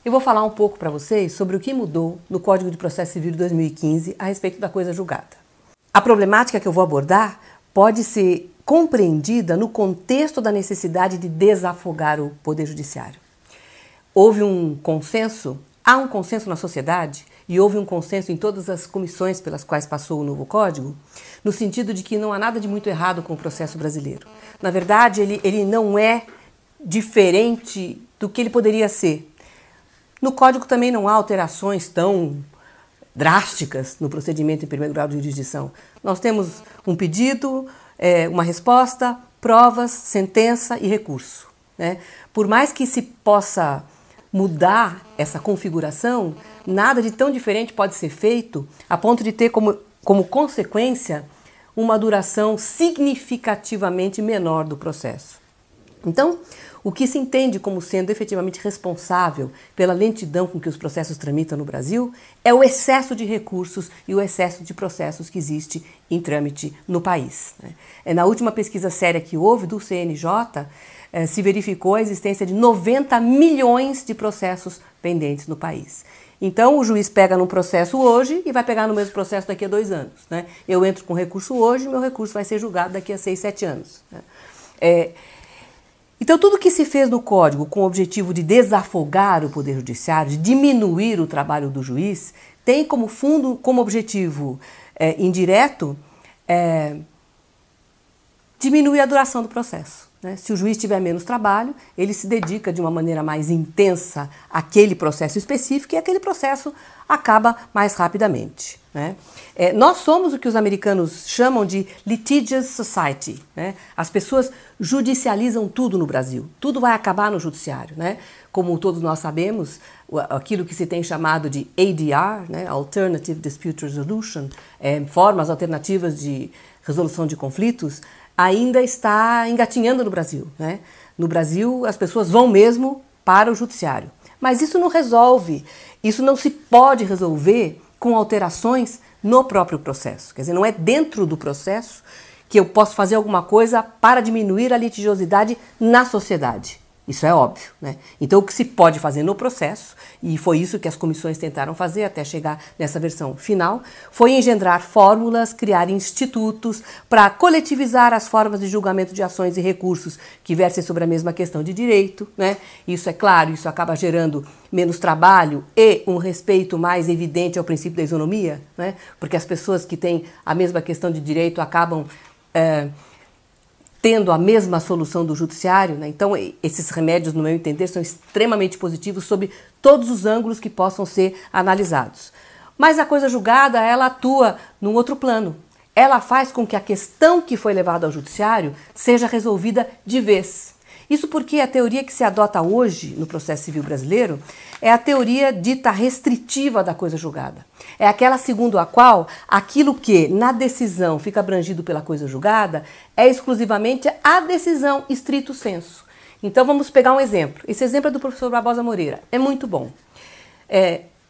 Eu vou falar um pouco para vocês sobre o que mudou no Código de Processo Civil de 2015 a respeito da coisa julgada. A problemática que eu vou abordar pode ser compreendida no contexto da necessidade de desafogar o Poder Judiciário. Houve um consenso, há um consenso na sociedade e houve um consenso em todas as comissões pelas quais passou o novo Código, no sentido de que não há nada de muito errado com o processo brasileiro. Na verdade, ele não é diferente do que ele poderia ser. No Código também não há alterações tão drásticas no procedimento em primeiro grau de jurisdição. Nós temos um pedido, uma resposta, provas, sentença e recurso, né? Por mais que se possa mudar essa configuração, nada de tão diferente pode ser feito a ponto de ter como consequência uma duração significativamente menor do processo. Então, o que se entende como sendo efetivamente responsável pela lentidão com que os processos tramitam no Brasil é o excesso de recursos e o excesso de processos que existe em trâmite no país. Na última pesquisa séria que houve do CNJ, se verificou a existência de 90 milhões de processos pendentes no país. Então, o juiz pega num processo hoje e vai pegar no mesmo processo daqui a 2 anos. Né? Eu entro com recurso hoje e meu recurso vai ser julgado daqui a 6, 7 anos. Né? Então, tudo que se fez no Código com o objetivo de desafogar o Poder Judiciário, de diminuir o trabalho do juiz, tem como fundo, como objetivo indireto, diminuir a duração do processo. Né? Se o juiz tiver menos trabalho, ele se dedica de uma maneira mais intensa àquele processo específico e aquele processo acaba mais rapidamente. Né? Nós somos o que os americanos chamam de litigious society. Né? As pessoas judicializam tudo no Brasil, tudo vai acabar no judiciário. Né? Como todos nós sabemos, aquilo que se tem chamado de ADR, né? Alternative Dispute Resolution, formas alternativas de resolução de conflitos, ainda está engatinhando no Brasil. Né? No Brasil, as pessoas vão mesmo para o judiciário. Mas isso não resolve, isso não se pode resolver com alterações no próprio processo. Quer dizer, não é dentro do processo que eu posso fazer alguma coisa para diminuir a litigiosidade na sociedade. Isso é óbvio, né? Então, o que se pode fazer no processo, e foi isso que as comissões tentaram fazer até chegar nessa versão final, foi engendrar fórmulas, criar institutos para coletivizar as formas de julgamento de ações e recursos que versem sobre a mesma questão de direito, né? Isso é claro, isso acaba gerando menos trabalho e um respeito mais evidente ao princípio da isonomia, né? Porque as pessoas que têm a mesma questão de direito acabam tendo a mesma solução do judiciário, né? Então esses remédios, no meu entender, são extremamente positivos sob todos os ângulos que possam ser analisados. Mas a coisa julgada, ela atua num outro plano. Ela faz com que a questão que foi levada ao judiciário seja resolvida de vez. Isso porque a teoria que se adota hoje no processo civil brasileiro é a teoria dita restritiva da coisa julgada. É aquela segundo a qual aquilo que na decisão fica abrangido pela coisa julgada é exclusivamente a decisão stricto sensu. Então vamos pegar um exemplo. Esse exemplo é do professor Barbosa Moreira. É muito bom.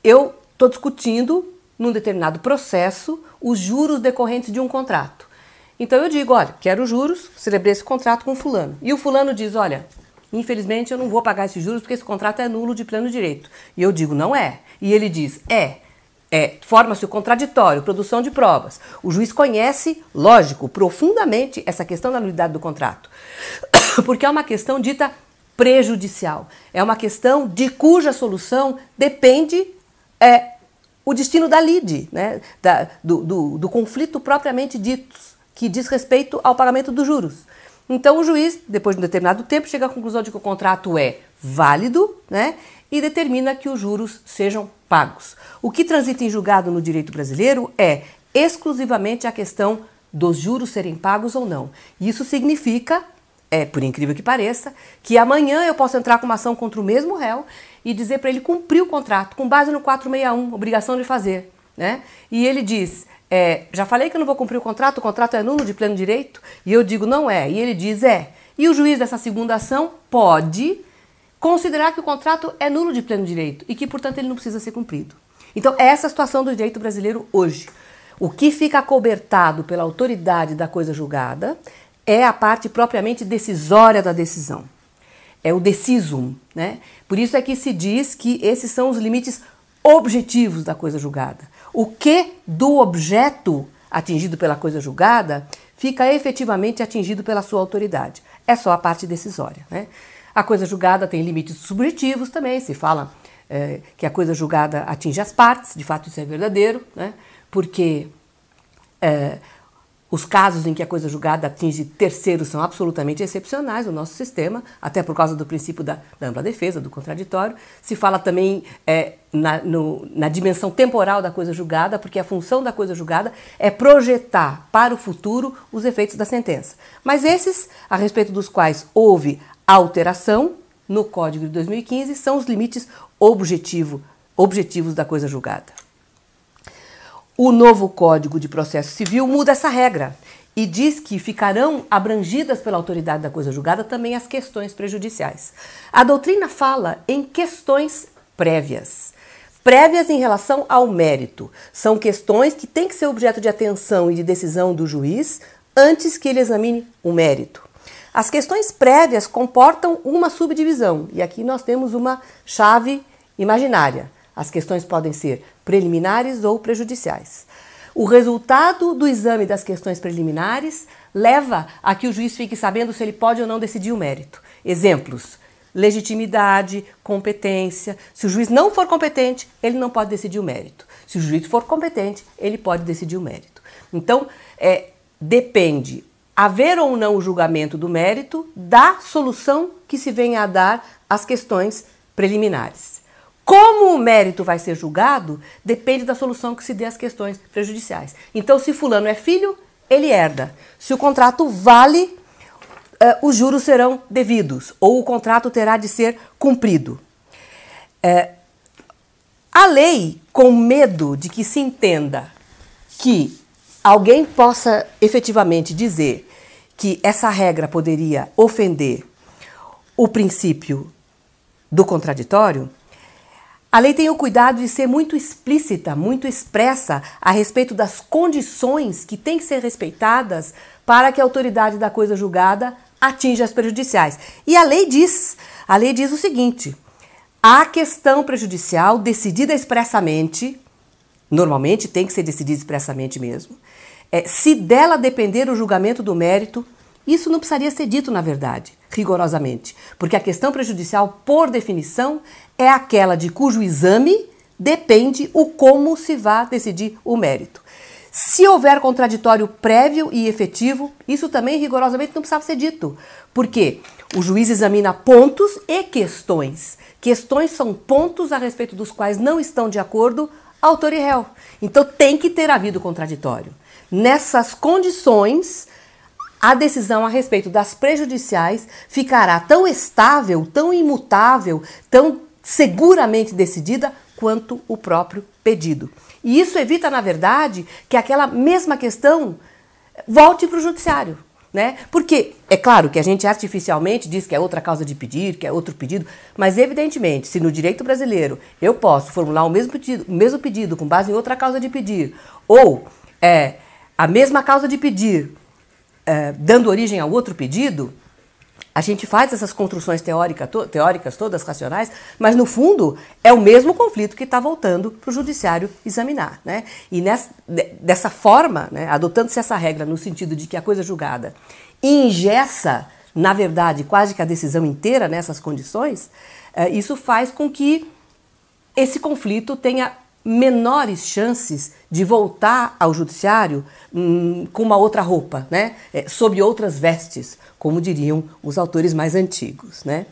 Eu estou discutindo num determinado processo os juros decorrentes de um contrato. Então eu digo, olha, quero juros, celebrei esse contrato com fulano. E o fulano diz, olha, infelizmente eu não vou pagar esses juros porque esse contrato é nulo de pleno direito. E eu digo, não é. E ele diz, forma-se o contraditório, produção de provas. O juiz conhece, lógico, profundamente essa questão da nulidade do contrato. Porque é uma questão dita prejudicial. É uma questão de cuja solução depende o destino da lide, né? do conflito propriamente dito, que diz respeito ao pagamento dos juros. Então o juiz, depois de um determinado tempo, chega à conclusão de que o contrato é válido, né, e determina que os juros sejam pagos. O que transita em julgado no direito brasileiro é exclusivamente a questão dos juros serem pagos ou não. Isso significa, por incrível que pareça, que amanhã eu posso entrar com uma ação contra o mesmo réu e dizer para ele cumprir o contrato com base no 461, obrigação de fazer. Né? E ele diz, já falei que eu não vou cumprir o contrato é nulo de pleno direito? E eu digo, não é. E ele diz, E o juiz dessa segunda ação pode considerar que o contrato é nulo de pleno direito e que, portanto, ele não precisa ser cumprido. Então, essa é a situação do direito brasileiro hoje. O que fica acobertado pela autoridade da coisa julgada é a parte propriamente decisória da decisão. é o decisum, né? Por isso é que se diz que esses são os limites objetivos da coisa julgada. O que do objeto atingido pela coisa julgada fica efetivamente atingido pela sua autoridade. É só a parte decisória, né? A coisa julgada tem limites subjetivos também, se fala que a coisa julgada atinge as partes, de fato isso é verdadeiro, né? Porque os casos em que a coisa julgada atinge terceiros são absolutamente excepcionais no nosso sistema, até por causa do princípio da ampla defesa, do contraditório. Se fala também na dimensão temporal da coisa julgada, porque a função da coisa julgada é projetar para o futuro os efeitos da sentença. Mas esses, a respeito dos quais houve alteração no Código de 2015, são os limites objetivos da coisa julgada. O novo Código de Processo Civil muda essa regra e diz que ficarão abrangidas pela autoridade da coisa julgada também as questões prejudiciais. A doutrina fala em questões prévias. Prévias em relação ao mérito. São questões que têm que ser objeto de atenção e de decisão do juiz antes que ele examine o mérito. As questões prévias comportam uma subdivisão e aqui nós temos uma chave imaginária. As questões podem ser preliminares ou prejudiciais. O resultado do exame das questões preliminares leva a que o juiz fique sabendo se ele pode ou não decidir o mérito. Exemplos: legitimidade, competência. Se o juiz não for competente, ele não pode decidir o mérito. Se o juiz for competente, ele pode decidir o mérito. Então, depende haver ou não o julgamento do mérito da solução que se venha a dar às questões preliminares. Como o mérito vai ser julgado, depende da solução que se dê às questões prejudiciais. Então, se fulano é filho, ele herda. Se o contrato vale, os juros serão devidos, ou o contrato terá de ser cumprido. A lei, com medo de que se entenda que alguém possa efetivamente dizer que essa regra poderia ofender o princípio do contraditório, a lei tem o cuidado de ser muito explícita, muito expressa a respeito das condições que têm que ser respeitadas para que a autoridade da coisa julgada atinja as prejudiciais. E a lei diz o seguinte: a questão prejudicial decidida expressamente, normalmente tem que ser decidida expressamente mesmo, se dela depender o julgamento do mérito, isso não precisaria ser dito, na verdade, rigorosamente, porque a questão prejudicial, por definição, é aquela de cujo exame depende o como se vai decidir o mérito. Se houver contraditório prévio e efetivo, isso também rigorosamente não precisava ser dito, porque o juiz examina pontos e questões. Questões são pontos a respeito dos quais não estão de acordo autor e réu. Então tem que ter havido contraditório. Nessas condições, a decisão a respeito das prejudiciais ficará tão estável, tão imutável, tão seguramente decidida quanto o próprio pedido. E isso evita, na verdade, que aquela mesma questão volte para o judiciário, né? Porque é claro que a gente artificialmente diz que é outra causa de pedir, que é outro pedido, mas evidentemente, se no direito brasileiro eu posso formular o mesmo pedido com base em outra causa de pedir, ou a mesma causa de pedir dando origem a outro pedido, a gente faz essas construções teóricas todas racionais, mas no fundo é o mesmo conflito que está voltando para o judiciário examinar, né? E dessa forma, né, adotando-se essa regra no sentido de que a coisa julgada engessa, na verdade, quase que a decisão inteira nessas condições, isso faz com que esse conflito tenha menores chances de voltar ao judiciário com uma outra roupa, né? Sob outras vestes, como diriam os autores mais antigos, né?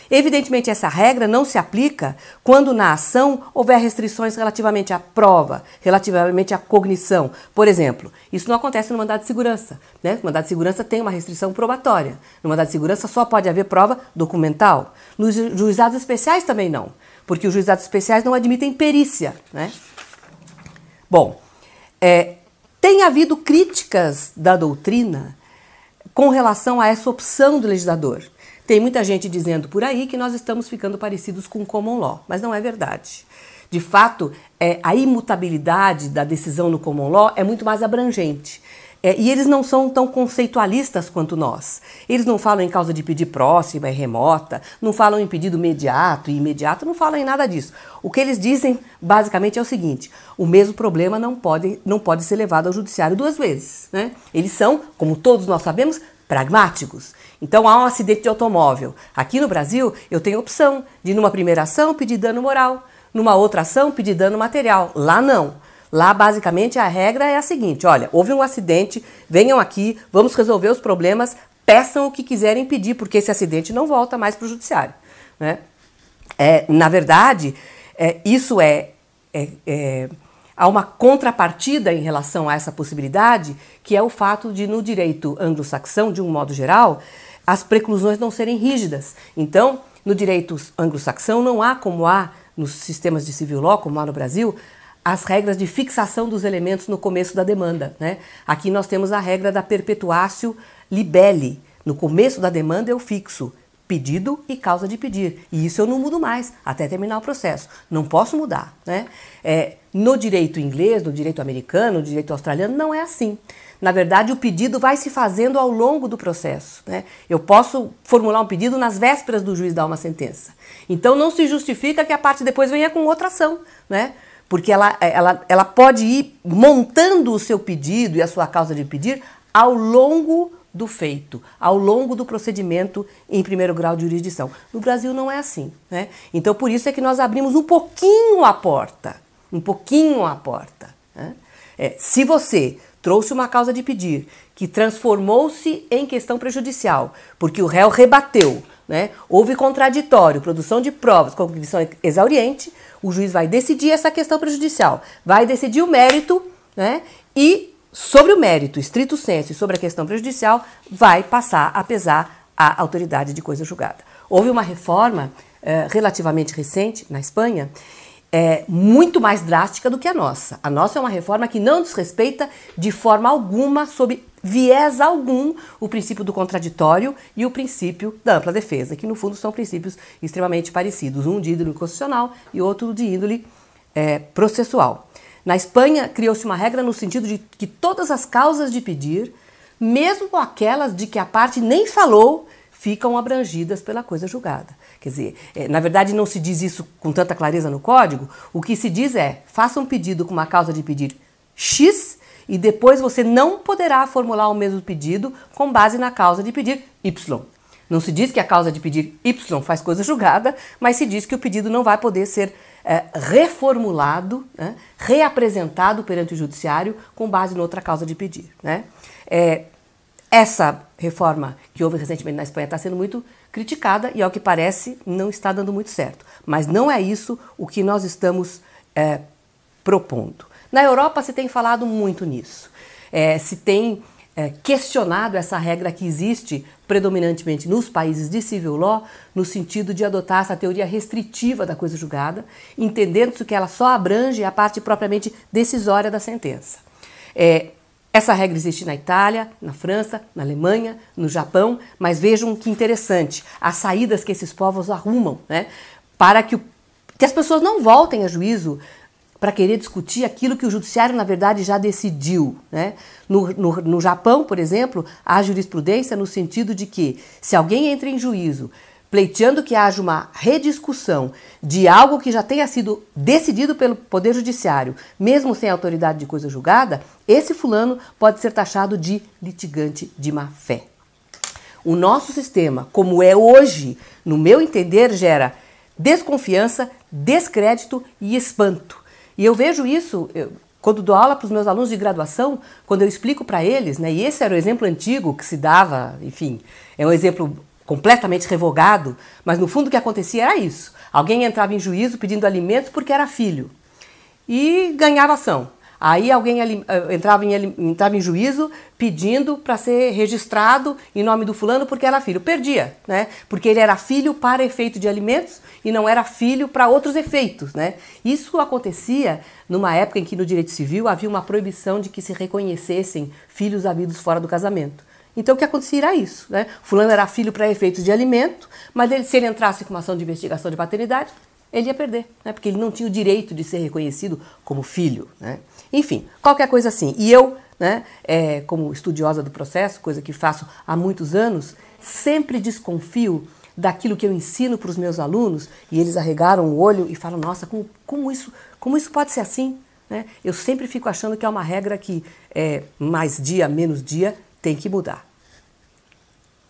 Evidentemente, essa regra não se aplica quando na ação houver restrições relativamente à prova, relativamente à cognição. Por exemplo, isso não acontece no mandado de segurança, né? O mandado de segurança tem uma restrição probatória. No mandado de segurança só pode haver prova documental. Nos juizados especiais também não, porque os juizados especiais não admitem perícia, né? Bom, tem havido críticas da doutrina com relação a essa opção do legislador. Tem muita gente dizendo por aí que nós estamos ficando parecidos com o common law, mas não é verdade. De fato, a imutabilidade da decisão no common law é muito mais abrangente. E eles não são tão conceitualistas quanto nós. Eles não falam em causa de pedir próxima e remota, não falam em pedido imediato e imediato, não falam em nada disso. O que eles dizem, basicamente, é o seguinte: o mesmo problema não pode ser levado ao judiciário duas vezes, né? Eles são, como todos nós sabemos, pragmáticos. Então, há um acidente de automóvel. Aqui no Brasil, eu tenho a opção de, numa primeira ação, pedir dano moral, numa outra ação, pedir dano material. Lá não. Lá, basicamente, a regra é a seguinte: olha, houve um acidente, venham aqui, vamos resolver os problemas, peçam o que quiserem pedir, porque esse acidente não volta mais para o judiciário, né? Na verdade, há uma contrapartida em relação a essa possibilidade, que é o fato de, no direito anglo-saxão, de um modo geral, as preclusões não serem rígidas. Então, no direito anglo-saxão, não há, como há nos sistemas de civil law, como há no Brasil, as regras de fixação dos elementos no começo da demanda, né? Aqui nós temos a regra da perpetuatio libelli. No começo da demanda eu fixo pedido e causa de pedir. E isso eu não mudo mais até terminar o processo. Não posso mudar, né? No direito inglês, no direito americano, no direito australiano, não é assim. Na verdade, o pedido vai se fazendo ao longo do processo, né? Eu posso formular um pedido nas vésperas do juiz dar uma sentença. Então não se justifica que a parte depois venha com outra ação, né? Porque ela pode ir montando o seu pedido e a sua causa de pedir ao longo do feito, ao longo do procedimento em primeiro grau de jurisdição. No Brasil não é assim, né? Então por isso é que nós abrimos um pouquinho a porta, né? Se você trouxe uma causa de pedir que transformou-se em questão prejudicial, porque o réu rebateu, né? Houve contraditório, produção de provas, convicção exauriente, o juiz vai decidir essa questão prejudicial, vai decidir o mérito, né? E sobre o mérito, estrito sensu, e sobre a questão prejudicial, vai passar a pesar a autoridade de coisa julgada. Houve uma reforma relativamente recente na Espanha, muito mais drástica do que a nossa. A nossa é uma reforma que não desrespeita de forma alguma, sob viés algum, o princípio do contraditório e o princípio da ampla defesa, que no fundo são princípios extremamente parecidos, um de índole constitucional e outro de índole processual. Na Espanha, criou-se uma regra no sentido de que todas as causas de pedir, mesmo aquelas de que a parte nem falou, ficam abrangidas pela coisa julgada. Quer dizer, na verdade não se diz isso com tanta clareza no código, o que se diz é: faça um pedido com uma causa de pedir X e depois você não poderá formular o mesmo pedido com base na causa de pedir Y. Não se diz que a causa de pedir Y faz coisa julgada, mas se diz que o pedido não vai poder ser reformulado, né, reapresentado perante o judiciário com base em outra causa de pedir, né? Essa reforma que houve recentemente na Espanha está sendo muito criticada e, ao que parece, não está dando muito certo. Mas não é isso o que nós estamos propondo. Na Europa se tem falado muito nisso. Se tem questionado essa regra que existe predominantemente nos países de civil law, no sentido de adotar essa teoria restritiva da coisa julgada, entendendo-se que ela só abrange a parte propriamente decisória da sentença. Essa regra existe na Itália, na França, na Alemanha, no Japão, mas vejam que interessante, as saídas que esses povos arrumam, né, para que as pessoas não voltem a juízo para querer discutir aquilo que o judiciário, na verdade, já decidiu, né? No Japão, por exemplo, há jurisprudência no sentido de que, se alguém entra em juízo pleiteando que haja uma rediscussão de algo que já tenha sido decidido pelo Poder Judiciário, mesmo sem autoridade de coisa julgada, esse fulano pode ser taxado de litigante de má-fé. O nosso sistema, como é hoje, no meu entender, gera desconfiança, descrédito e espanto. E eu vejo isso quando dou aula para os meus alunos de graduação, quando eu explico para eles, né, e esse era o exemplo antigo que se dava, enfim, é um exemplo completamente revogado, mas no fundo o que acontecia era isso. Alguém entrava em juízo pedindo alimentos porque era filho e ganhava ação. Aí alguém entrava em juízo pedindo para ser registrado em nome do fulano porque era filho. Perdia, né? Porque ele era filho para efeito de alimentos e não era filho para outros efeitos, né? Isso acontecia numa época em que no direito civil havia uma proibição de que se reconhecessem filhos havidos fora do casamento. Então o que acontecia era isso, né? Fulano era filho para efeitos de alimento, mas se ele entrasse com uma ação de investigação de paternidade, ele ia perder, né? Porque ele não tinha o direito de ser reconhecido como filho, né? Enfim, qualquer coisa assim. E eu né, como estudiosa do processo, coisa que faço há muitos anos, sempre desconfio daquilo que eu ensino para os meus alunos e eles arregaram o olho e falam, nossa, como isso pode ser assim? Né? Eu sempre fico achando que é uma regra que mais dia, menos dia, tem que mudar.